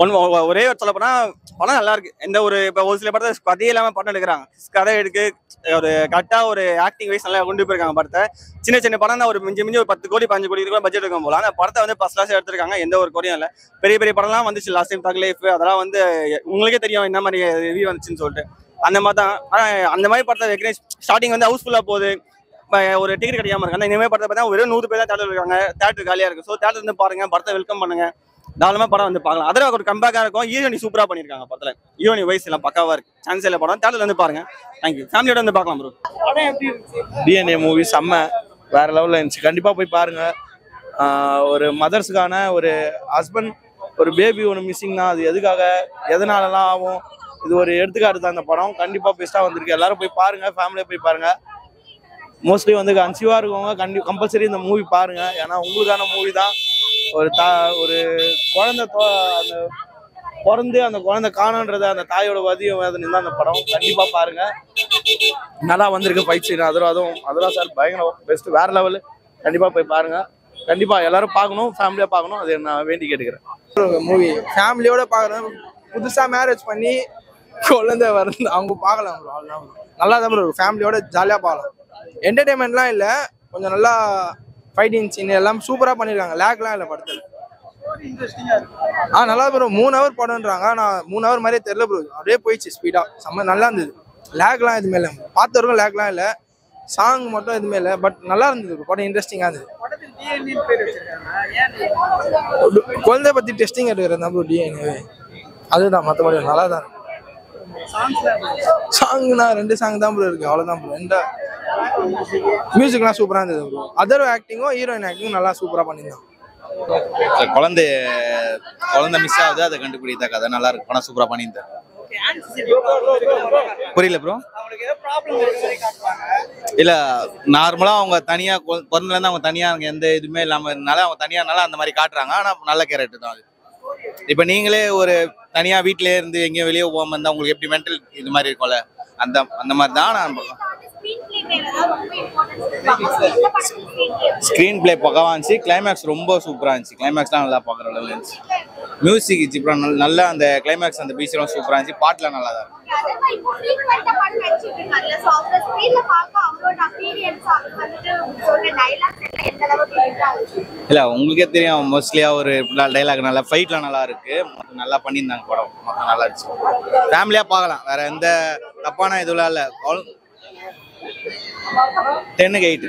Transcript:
ஒரே சொல்ல போனா படம் நல்லா இருக்கு. எந்த ஒரு இப்போ ஒரு சில படத்தை கதையே இல்லாம படம் எடுக்கிறாங்க. கதை எடுக்கு ஒரு கரெக்டா ஒரு ஆக்டிங் வைஸ் நல்லா கொண்டு போயிருக்காங்க படத்தை. சின்ன சின்ன படம் தான், ஒரு மிஞ்சி மிஞ்சி ஒரு 10 கோடி 5 கோடி கூட பட்ஜெட் இருக்கும் போல. அந்த படத்தை வந்து ஃபர்ஸ்ட் கிளாஸ் எடுத்திருக்காங்க. எந்த ஒரு குறையும் இல்லை. பெரிய பெரிய படம்லாம் வந்துச்சு லாஸ்ட் டைம், தக் லைஃப் அதெல்லாம் வந்து உங்களுக்கே தெரியும் என்ன மாதிரி ரிவ்யூ வந்துச்சுன்னு சொல்லிட்டு. அந்த மாதிரி தான். அந்த மாதிரி படத்தை வைக்கிறேன். ஸ்டார்டிங் வந்து ஹவுஸ்ஃபுல்லா போகுது, ஒரு டிக்கெட் கிடைக்காம இருக்கு. அந்த இனிமே படத்தை பார்த்தா வெறும் 100 பேர் தான் தேட்டர் இருக்காங்க. தேட்டர் காலியா இருக்கு. ஸோ தேட்டர் வந்து பாருங்க, படத்தை வெல்கம் பண்ணுங்க, தாராளமா படம் வந்து பார்க்கலாம். அதில் ஒரு கம்பேக்கா இருக்கும். ஹீரோனி சூப்பரா பண்ணிருக்காங்க படத்துல. ஹீரோனி வைஸ் எல்லாம் பக்காவா இருக்கு. சான்ஸ் இல்ல படம் தேட்டர்ல வந்து பாருங்க. தேங்க்யூ. ஃபேமிலியோட வந்து பார்க்கலாம் ப்ரோ. படம் எப்படி இருந்துச்சு? டிஎன்ஏ மூவி செம்ம வேற லெவலில் இருந்துச்சு. கண்டிப்பாக போய் பாருங்க. ஒரு மதர்ஸுக்கான ஒரு ஹஸ்பண்ட் ஒரு பேபி ஒன்று மிஸ்ஸிங்னா அது எதுக்காக எதனாலலாம் ஆகும், இது ஒரு எடுத்துக்காட்டு தான். அந்த படம் கண்டிப்பாக பெஸ்ட்டாக வந்திருக்கு. எல்லாரும் போய் பாருங்க, ஃபேமிலியாக போய் பாருங்க. மோஸ்ட்லி வந்து கன்சீவாக இருக்கவங்க கம்பல்சரி இந்த மூவி பாருங்க. ஏன்னா உங்களுக்கான மூவி தான். ஒரு குழந்தை அந்த பிறந்து அந்த குழந்தை காணுன்றது அந்த தாயோட வதியும் வேதனை தான் அந்த படம். கண்டிப்பாக பாருங்க, நல்லா வந்திருக்கு. ஃபைட் சீன் அதெல்லாம் சார் பயங்கரம் பெஸ்ட் வேற லெவலு. கண்டிப்பாக போய் பாருங்க. கண்டிப்பாக எல்லாரும் பார்க்கணும், ஃபேமிலியாக பார்க்கணும். அதை நான் வேண்டி கேட்டுக்கிறேன். மூவி ஃபேமிலியோட பார்க்கணும். புதுசாக மேரேஜ் பண்ணி குழந்தை வருது அவங்க பார்க்கலாம் ப்ரோ. அவ்வளோதான் ப்ரோ. நல்லா தான் ப்ரோ, ஃபேமிலியோட ஜாலியாக பார்க்கலாம். என்டர்டைன்மெண்ட்லாம் இல்லை, கொஞ்சம் நல்லா ஃபைட்டிங் சீன் எல்லாம் சூப்பராக பண்ணியிருக்காங்க. லேக்லாம் இல்லை படத்தில். நல்லா ப்ரோ. 3 ஹவர் படம்ன்றாங்க. நான் 3 ஹவர் மாதிரியே தெரியல ப்ரோ. அப்படியே போயிடுச்சு ஸ்பீடாக. செம்ம நல்லா இருந்தது. லேக்லாம் எதுவுமே இல்லை, பார்த்தவருக்கும் லேக்லாம் இல்லை. சாங் மட்டும் எதுவுமே இல்லை, பட் நல்லா இருந்தது படம். இன்ட்ரெஸ்டிங்காக இருந்தது. குழந்தை பற்றி டெஸ்டிங் எடுக்கிறது தான் ப்ரோ டிஎன்ஏ. அதுதான், மற்றபடி நல்லா தான் இருக்கு. சாங்னா 2 சாங் தான் ப்ரோ இருக்கு, அவ்வளோதான் ப்ரோ. மியூசிக்லாம் சூப்பராக இருந்தது ப்ரோ. அதர் ஆக்டிங்கும் ஹீரோயின் ஆக்டிங்கும் நல்லா சூப்பராக பண்ணியிருந்தாங்க. குழந்தை மிஸ் ஆகுது, அதை கண்டுபிடித்த கதை நல்லா இருக்கு. படம் சூப்பரா பண்ணியிருந்தாரு. புரியல ப்ரோ. இல்ல நார்மலா அவங்க தனியா பிறந்தல இருந்து அவங்க தனியா எந்த இதுவுமே இல்லாம இருந்தாலும் அவங்க தனியானால அந்த மாதிரி காட்டுறாங்க. ஆனா நல்ல கேரக்டர் தான் அது. இப்ப நீங்களே ஒரு தனியா வீட்டிலே இருந்து எங்கேயும் வெளியே போகாம இருந்தா உங்களுக்கு எப்படி மென்டல் இது மாதிரி இருக்கும்ல, அந்த மாதிரி தான் நான் ஸ்க்ரீன் பிளே பக்கவா இருந்துச்சு. கிளைமேக்ஸ் ரொம்ப சூப்பரா இருந்துச்சு. கிளைமேக்ஸ்லாம் நல்லா பார்க்குற அளவில் இருந்துச்சு. மியூசிக் இப்போ நல்லா அந்த கிளைமேக்ஸ் அந்த பீச்லாம் சூப்பரா இருந்துச்சு. பாட்டுலாம் நல்லா தான் இருக்கு. இல்ல உங்களுக்கே தெரியும், மோஸ்ட்லியா ஒரு டைலாக் நல்லா, ஃபைட்லாம் நல்லா இருக்கு. நல்லா பண்ணியிருந்தாங்க படம். மொத்தம் நல்லா இருந்துச்சு. ஃபேமிலியா பார்க்கலாம். வேற எந்த தப்பான இதுலாம் இல்லை. 10க்கு 8.